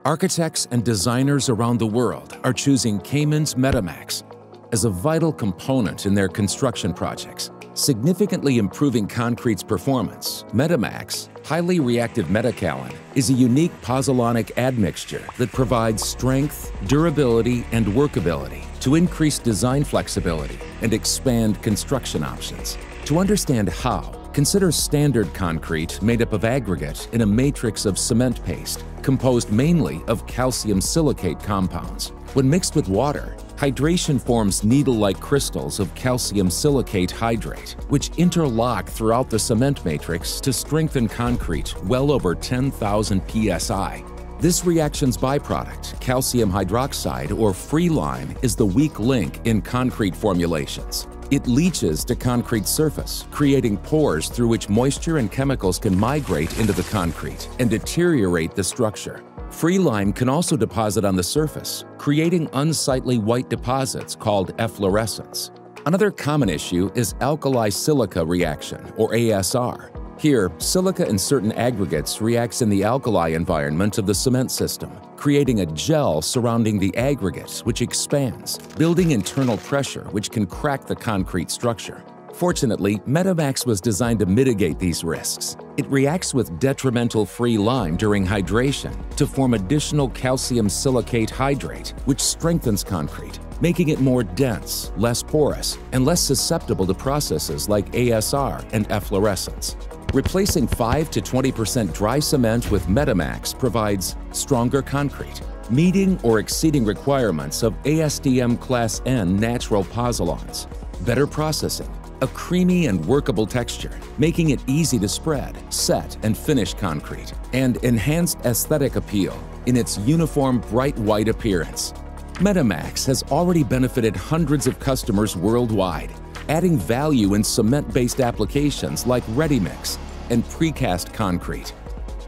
Architects and designers around the world are choosing KaMin's MetaMax as a vital component in their construction projects. Significantly improving concrete's performance, MetaMax, highly reactive metakaolin, is a unique pozzolanic admixture that provides strength, durability, and workability to increase design flexibility and expand construction options. To understand how, consider standard concrete made up of aggregate in a matrix of cement paste, composed mainly of calcium silicate compounds. When mixed with water, hydration forms needle-like crystals of calcium silicate hydrate, which interlock throughout the cement matrix to strengthen concrete well over 10,000 psi. This reaction's byproduct, calcium hydroxide or free lime, is the weak link in concrete formulations. It leaches to concrete surface, creating pores through which moisture and chemicals can migrate into the concrete and deteriorate the structure. Free lime can also deposit on the surface, creating unsightly white deposits called efflorescence. Another common issue is alkali-silica reaction, or ASR. Here, silica and certain aggregates reacts in the alkali environment of the cement system, creating a gel surrounding the aggregate which expands, building internal pressure which can crack the concrete structure. Fortunately, MetaMax was designed to mitigate these risks. It reacts with detrimental free lime during hydration to form additional calcium silicate hydrate, which strengthens concrete, making it more dense, less porous, and less susceptible to processes like ASR and efflorescence. Replacing 5 to 20% dry cement with MetaMax provides stronger concrete, meeting or exceeding requirements of ASTM Class N natural pozzolans, better processing, a creamy and workable texture, making it easy to spread, set, and finish concrete, and enhanced aesthetic appeal in its uniform bright white appearance. MetaMax has already benefited hundreds of customers worldwide, adding value in cement-based applications like ready-mix and precast concrete,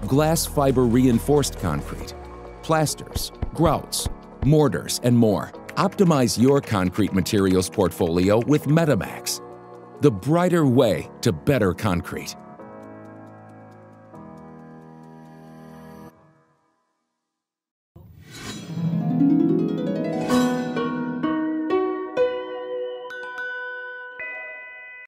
glass fiber reinforced concrete, plasters, grouts, mortars, and more. Optimize your concrete materials portfolio with MetaMax, the brighter way to better concrete.